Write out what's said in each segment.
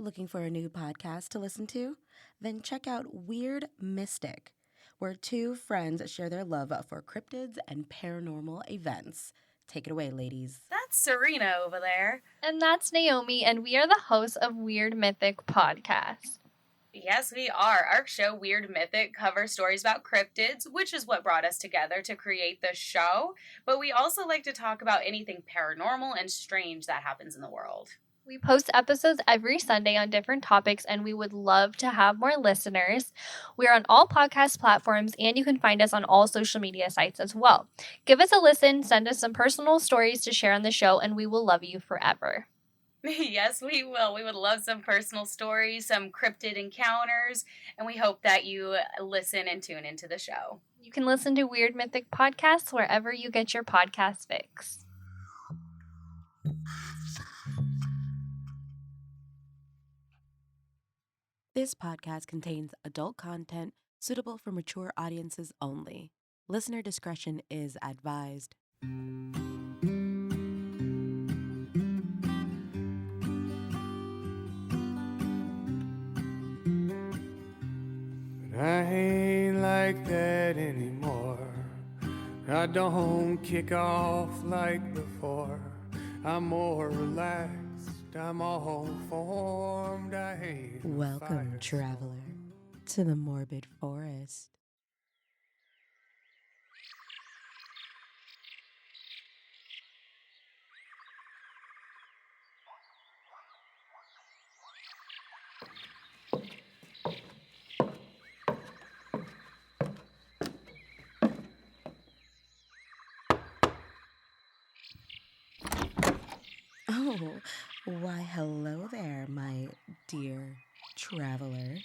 Looking for a new podcast to listen to? Then check out Weird Mystic, where two friends share their love for cryptids and paranormal events. Take it away, ladies. That's Serena over there. And that's Naomi, and we are the hosts of Weird Mythic Podcast. Yes, we are. Our show, Weird Mythic, covers stories about cryptids, which is what brought us together to create the show. But we also like to talk about anything paranormal and strange that happens in the world. We post episodes every Sunday on different topics, and we would love to have more listeners. We're on all podcast platforms, and you can find us on all social media sites as well. Give us a listen, send us some personal stories to share on the show, and we will love you forever. Yes, we will. We would love some personal stories, some cryptid encounters, and we hope that you listen and tune into the show. You can listen to Weird Mythic Podcasts wherever you get your podcast fix. This podcast contains adult content suitable for mature audiences only. Listener discretion is advised. But I ain't like that anymore. I don't kick off like before. I'm more relaxed. I'm all formed. I hate Welcome, traveler, to the Morbid Forest. Oh, why hello there, my dear traveler.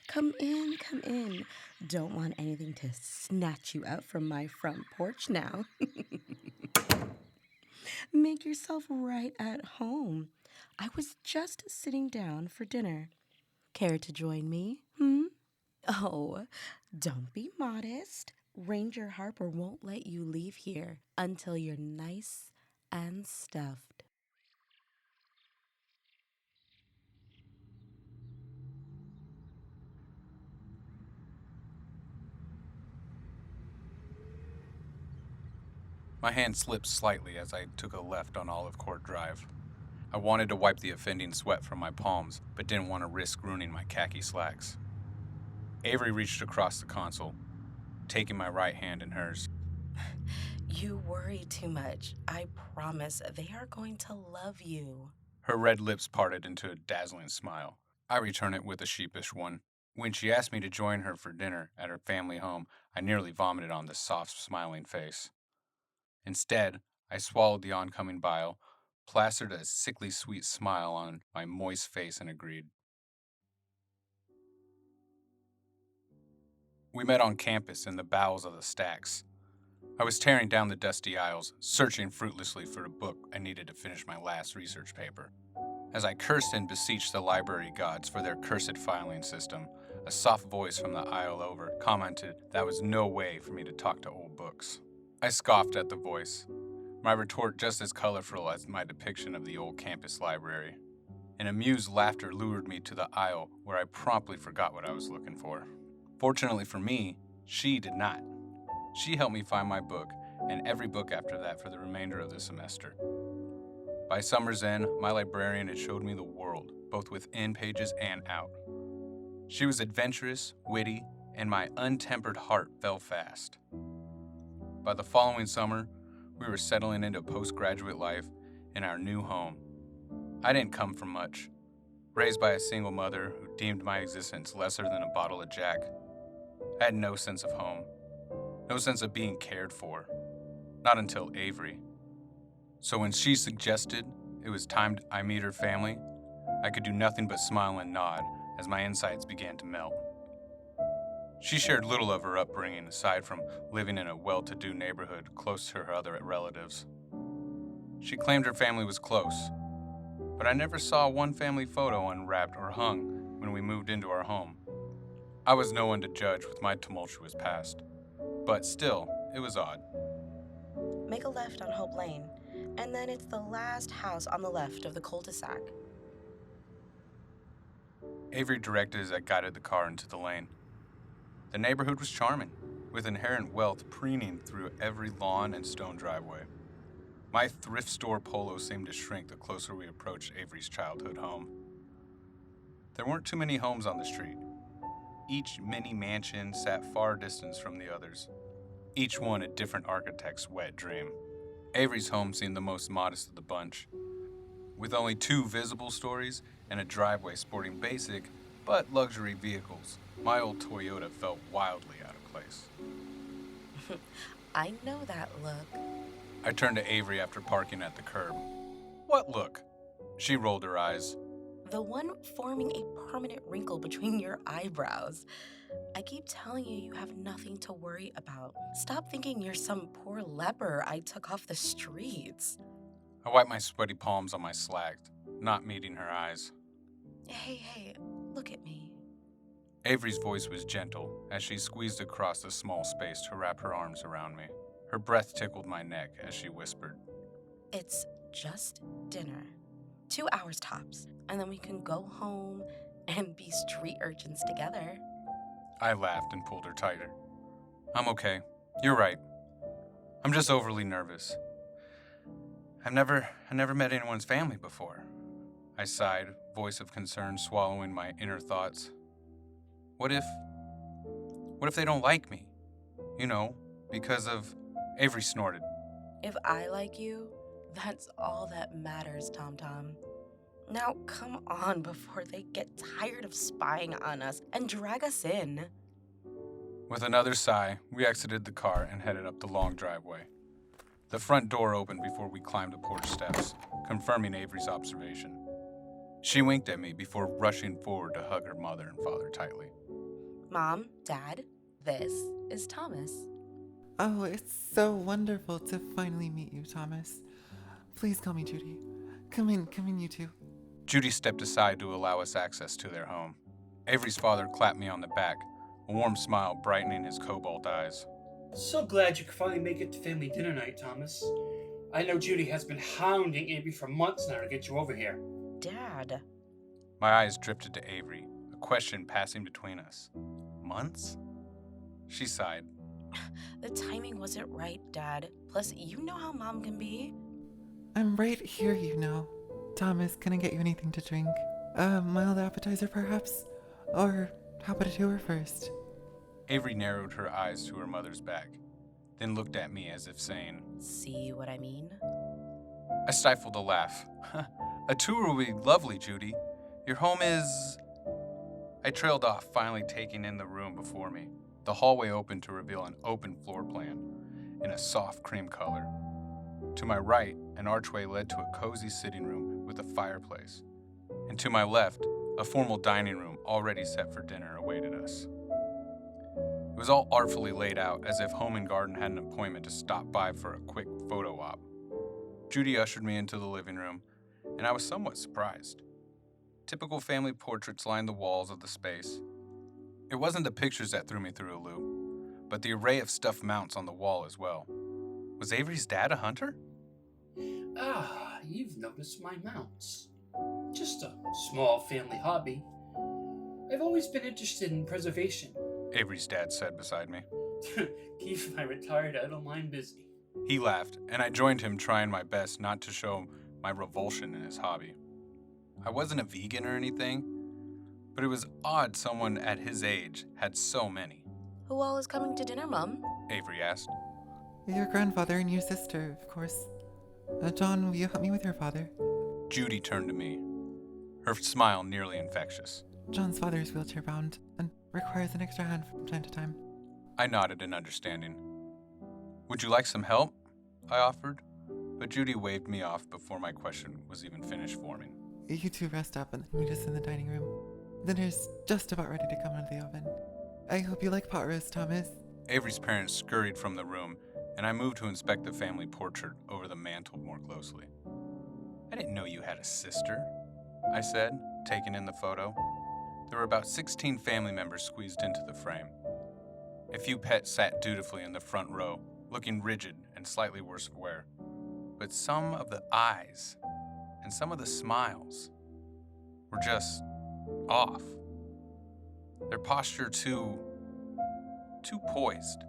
Come in, come in. Don't want anything to snatch you out from my front porch now. Make yourself right at home. I was just sitting down for dinner. Care to join me? Oh, don't be modest. Ranger Harper won't let you leave here until you're nice and stuffed. My hand slipped slightly as I took a left on Olive Court Drive. I wanted to wipe the offending sweat from my palms, but didn't want to risk ruining my khaki slacks. Avery reached across the console, taking my right hand in hers. You worry too much. I promise they are going to love you. Her red lips parted into a dazzling smile. I returned it with a sheepish one. When she asked me to join her for dinner at her family home, I nearly vomited on the soft, smiling face. Instead, I swallowed the oncoming bile, plastered a sickly sweet smile on my moist face, and agreed. We met on campus in the bowels of the stacks. I was tearing down the dusty aisles, searching fruitlessly for a book I needed to finish my last research paper. As I cursed and beseeched the library gods for their cursed filing system, a soft voice from the aisle over commented that was no way for me to talk to old books. I scoffed at the voice, my retort just as colorful as my depiction of the old campus library. An amused laughter lured me to the aisle where I promptly forgot what I was looking for. Fortunately for me, she did not. She helped me find my book, and every book after that for the remainder of the semester. By summer's end, my librarian had showed me the world, both within pages and out. She was adventurous, witty, and my untempered heart fell fast. By the following summer, we were settling into postgraduate life in our new home. I didn't come from much. Raised by a single mother who deemed my existence lesser than a bottle of Jack, I had no sense of home, no sense of being cared for, not until Avery. So when she suggested it was time I meet her family, I could do nothing but smile and nod as my insides began to melt. She shared little of her upbringing aside from living in a well-to-do neighborhood close to her other relatives. She claimed her family was close, but I never saw one family photo unwrapped or hung when we moved into our home. I was no one to judge with my tumultuous past, but still, it was odd. Make a left on Hope Lane, and then it's the last house on the left of the cul-de-sac. Avery directed as I guided the car into the lane. The neighborhood was charming, with inherent wealth preening through every lawn and stone driveway. My thrift store polo seemed to shrink the closer we approached Avery's childhood home. There weren't too many homes on the street. Each mini mansion sat far distance from the others, each one a different architect's wet dream. Avery's home seemed the most modest of the bunch, with only 2 visible stories and a driveway sporting basic but luxury vehicles. My old Toyota felt wildly out of place. I know that look. I turned to Avery after parking at the curb. What look? She rolled her eyes. The one forming a permanent wrinkle between your eyebrows. I keep telling you, you have nothing to worry about. Stop thinking you're some poor leper I took off the streets. I wiped my sweaty palms on my slacked, not meeting her eyes. Hey, look at me. Avery's voice was gentle as she squeezed across the small space to wrap her arms around me. Her breath tickled my neck as she whispered, It's just dinner. 2 hours tops, and then we can go home and be street urchins together. I laughed and pulled her tighter. I'm okay. You're right. I'm just overly nervous. I never met anyone's family before. I sighed, voice of concern swallowing my inner thoughts. What if they don't like me? You know, because of... Avery snorted. If I like you, that's all that matters, Tom. Now, come on before they get tired of spying on us and drag us in. With another sigh, we exited the car and headed up the long driveway. The front door opened before we climbed the porch steps, confirming Avery's observation. She winked at me before rushing forward to hug her mother and father tightly. Mom, Dad, this is Thomas. Oh, it's so wonderful to finally meet you, Thomas. Please call me Judy. Come in, you two. Judy stepped aside to allow us access to their home. Avery's father clapped me on the back, a warm smile brightening his cobalt eyes. So glad you could finally make it to family dinner night, Thomas. I know Judy has been hounding Avery for months now to get you over here. Dad. My eyes drifted to Avery, a question passing between us. Months? She sighed. The timing wasn't right, Dad. Plus, you know how Mom can be. I'm right here, you know. Thomas, can I get you anything to drink? A mild appetizer, perhaps? Or how about a tour first? Avery narrowed her eyes to her mother's back, then looked at me as if saying, See what I mean? I stifled a laugh. A tour will be lovely, Judy. Your home is... I trailed off, finally taking in the room before me. The hallway opened to reveal an open floor plan in a soft cream color. To my right, an archway led to a cozy sitting room with a fireplace. And to my left, a formal dining room already set for dinner awaited us. It was all artfully laid out as if Home and Garden had an appointment to stop by for a quick photo op. Judy ushered me into the living room, and I was somewhat surprised. Typical family portraits lined the walls of the space. It wasn't the pictures that threw me through a loop, but the array of stuffed mounts on the wall as well. Was Avery's dad a hunter? Ah, you've noticed my mounts. Just a small family hobby. I've always been interested in preservation. Avery's dad said beside me. Keep my retired idle mind busy. He laughed, and I joined him, trying my best not to show my revulsion in his hobby. I wasn't a vegan or anything, but it was odd someone at his age had so many. Who all is coming to dinner, Mom? Avery asked. Your grandfather and your sister, of course. John, will you help me with your father? Judy turned to me, her smile nearly infectious. John's father is wheelchair-bound and requires an extra hand from time to time. I nodded in understanding. Would you like some help? I offered, but Judy waved me off before my question was even finished forming. You two rest up and meet us in the dining room. Dinner's just about ready to come out of the oven. I hope you like pot roast, Thomas. Avery's parents scurried from the room, and I moved to inspect the family portrait over the mantel more closely. I didn't know you had a sister, I said, taking in the photo. There were about 16 family members squeezed into the frame. A few pets sat dutifully in the front row, looking rigid and slightly worse for wear. But some of the eyes and some of the smiles were just off. their posture too poised.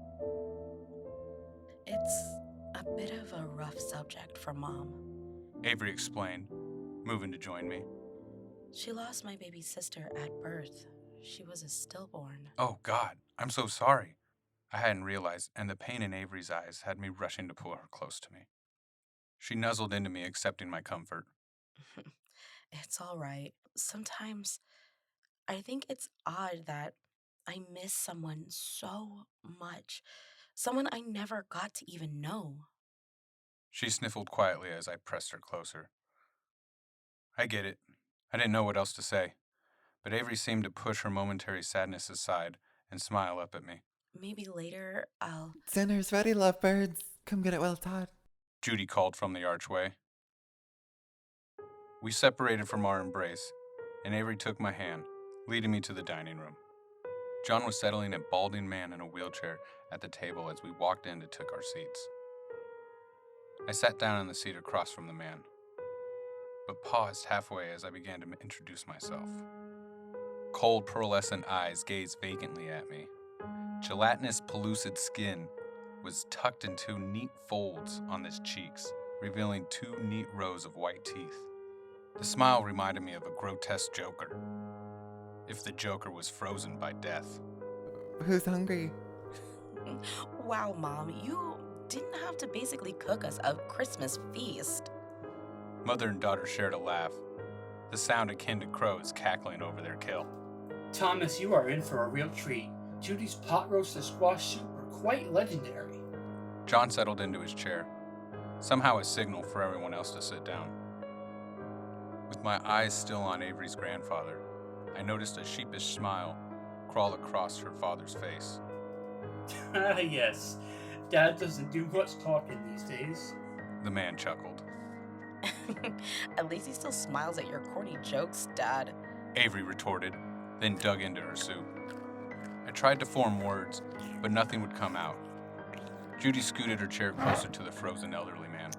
It's a bit of a rough subject for Mom. Avery explained, moving to join me. She lost my baby sister at birth. She was a stillborn. Oh, God, I'm so sorry. I hadn't realized, and the pain in Avery's eyes had me rushing to pull her close to me. She nuzzled into me, accepting my comfort. It's all right. Sometimes I think it's odd that I miss someone so much. Someone I never got to even know. She sniffled quietly as I pressed her closer. I get it. I didn't know what else to say, but Avery seemed to push her momentary sadness aside and smile up at me. Maybe later I'll... Dinner's ready, lovebirds. Come get it well taught. Judy called from the archway. We separated from our embrace, and Avery took my hand, leading me to the dining room. John was settling a balding man in a wheelchair at the table as we walked in and took our seats. I sat down in the seat across from the man, but paused halfway as I began to introduce myself. Cold, pearlescent eyes gazed vacantly at me. Gelatinous, pellucid skin was tucked into neat folds on his cheeks, revealing 2 neat rows of white teeth. The smile reminded me of a grotesque Joker, if the Joker was frozen by death. Who's hungry? Wow, Mom, you didn't have to basically cook us a Christmas feast. Mother and daughter shared a laugh, the sound akin to crows cackling over their kill. Thomas, you are in for a real treat. Judy's pot roasted squash soup are quite legendary. John settled into his chair, somehow a signal for everyone else to sit down. With my eyes still on Avery's grandfather, I noticed a sheepish smile crawl across her father's face. Ah, yes. Dad doesn't do much talking these days. The man chuckled. At least he still smiles at your corny jokes, Dad. Avery retorted, then dug into her soup. I tried to form words, but nothing would come out. Judy scooted her chair closer to the frozen elderly man.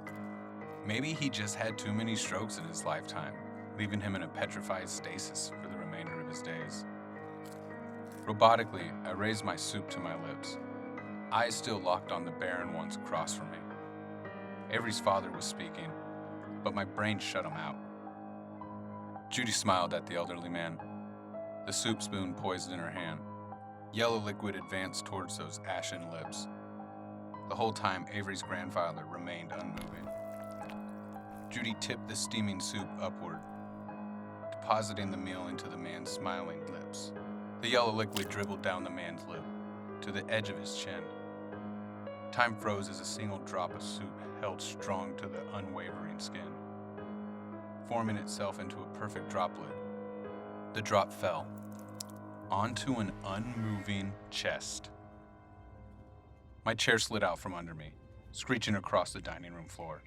Maybe he just had too many strokes in his lifetime, leaving him in a petrified stasis for the remainder of his days. Robotically, I raised my soup to my lips, eyes still locked on the barren ones across from me. Avery's father was speaking, but my brain shut him out. Judy smiled at the elderly man, the soup spoon poised in her hand. Yellow liquid advanced towards those ashen lips. The whole time, Avery's grandfather remained unmoving. Judy tipped the steaming soup upward, depositing the meal into the man's smiling lips. The yellow liquid dribbled down the man's lip, to the edge of his chin. Time froze as a single drop of soup held strong to the unwavering skin, forming itself into a perfect droplet. The drop fell onto an unmoving chest. My chair slid out from under me, screeching across the dining room floor.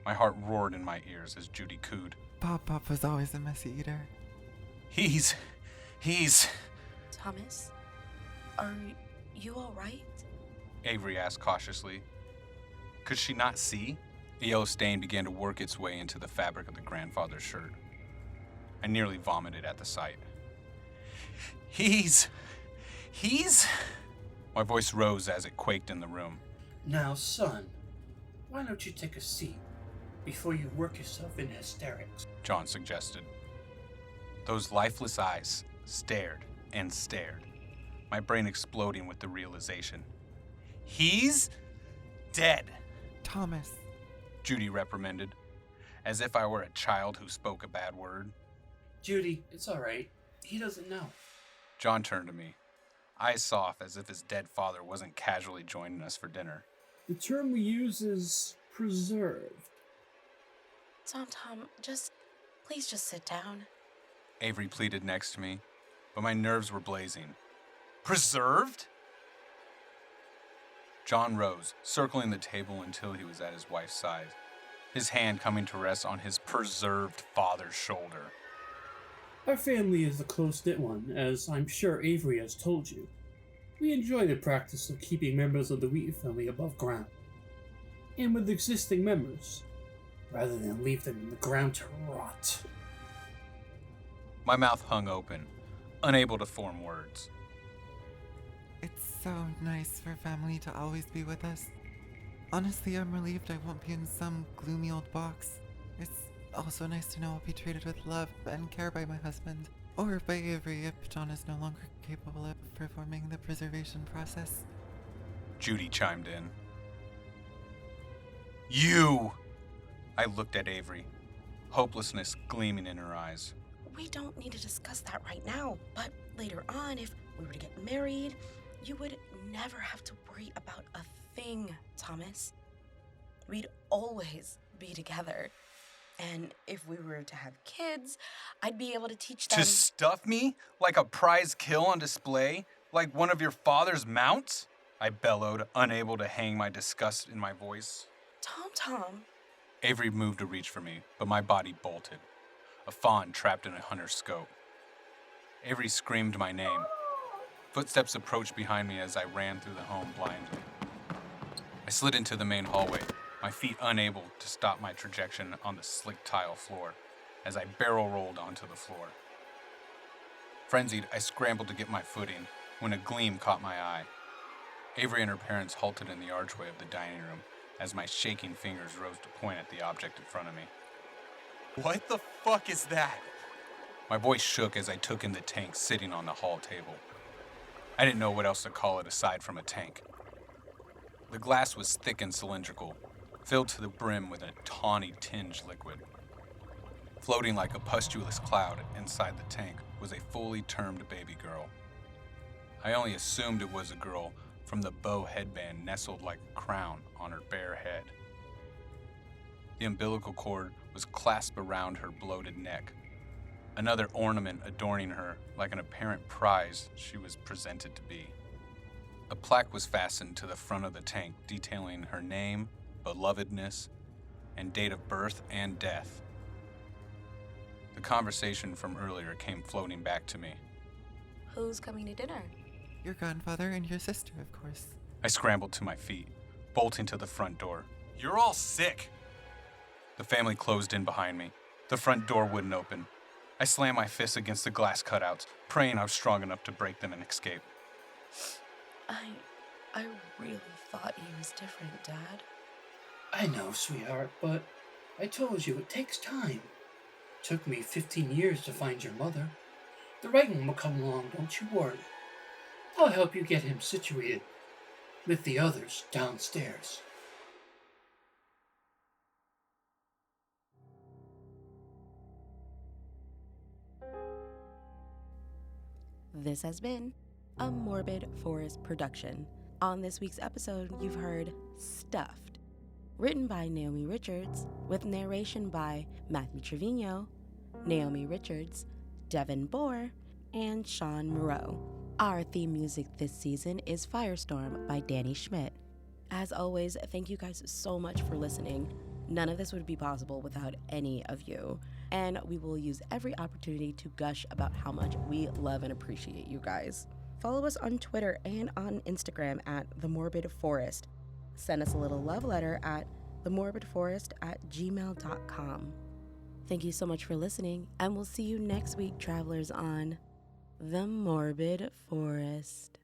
My heart roared in my ears as Judy cooed. Pop was always a messy eater. He's... Thomas, are you all right? Avery asked cautiously. Could she not see? The yellow stain began to work its way into the fabric of the grandfather's shirt. I nearly vomited at the sight. He's... My voice rose as it quaked in the room. Now, son, why don't you take a seat before you work yourself into hysterics? John suggested. Those lifeless eyes stared and stared, my brain exploding with the realization. He's dead. Thomas. Judy reprimanded, as if I were a child who spoke a bad word. Judy, it's all right. He doesn't know. John turned to me, eyes soft as if his dead father wasn't casually joining us for dinner. The term we use is preserved. Tom, please just sit down. Avery pleaded next to me, but my nerves were blazing. Preserved? John rose, circling the table until he was at his wife's side, his hand coming to rest on his preserved father's shoulder. Our family is a close-knit one, as I'm sure Avery has told you. We enjoy the practice of keeping members of the Wheaton family above ground, and with existing members, rather than leave them in the ground to rot. My mouth hung open, unable to form words. It's so nice for family to always be with us. Honestly, I'm relieved I won't be in some gloomy old box. It's also nice to know I'll be treated with love and care by my husband, or by Avery if John is no longer capable of performing the preservation process. Judy chimed in. You! I looked at Avery, hopelessness gleaming in her eyes. We don't need to discuss that right now, but later on, if we were to get married, you would never have to worry about a thing, Thomas. We'd always be together. And if we were to have kids, I'd be able to teach them... To stuff me like a prize kill on display? Like one of your father's mounts? I bellowed, unable to hang my disgust in my voice. Tom. Avery moved to reach for me, but my body bolted. A fawn trapped in a hunter's scope. Avery screamed my name. Footsteps approached behind me as I ran through the home blindly. I slid into the main hallway, my feet unable to stop my trajectory on the slick tile floor as I barrel rolled onto the floor. Frenzied, I scrambled to get my footing when a gleam caught my eye. Avery and her parents halted in the archway of the dining room as my shaking fingers rose to point at the object in front of me. What the fuck is that? My voice shook as I took in the tank sitting on the hall table. I didn't know what else to call it aside from a tank. The glass was thick and cylindrical, filled to the brim with a tawny tinge liquid. Floating like a pustulous cloud inside the tank was a fully termed baby girl. I only assumed it was a girl from the bow headband nestled like a crown on her bare head. The umbilical cord was clasped around her bloated neck, another ornament adorning her like an apparent prize she was presented to be. A plaque was fastened to the front of the tank detailing her name, belovedness, and date of birth and death. The conversation from earlier came floating back to me. Who's coming to dinner? Your grandfather and your sister, of course. I scrambled to my feet, bolting to the front door. You're all sick! The family closed in behind me. The front door wouldn't open. I slammed my fists against the glass cutouts, praying I was strong enough to break them and escape. I really thought he was different, Dad. I know, sweetheart, but I told you it takes time. Took me 15 years to find your mother. The right one will come along, don't you worry. I'll help you get him situated with the others downstairs. This has been a Morbid Forest production. On this week's episode, you've heard Stuffed, written by Naomi Richards, with narration by Matthew Trevino, Naomi Richards, Devyn Boer, and Shawn Moreau. Our theme music this season is Firestorm by Danny Schmidt. As always, thank you guys so much for listening. None of this would be possible without any of you, and we will use every opportunity to gush about how much we love and appreciate you guys. Follow us on Twitter and on Instagram at The Morbid Forest. Send us a little love letter at themorbidforest@gmail.com. Thank you so much for listening, and we'll see you next week, travelers, on The Morbid Forest.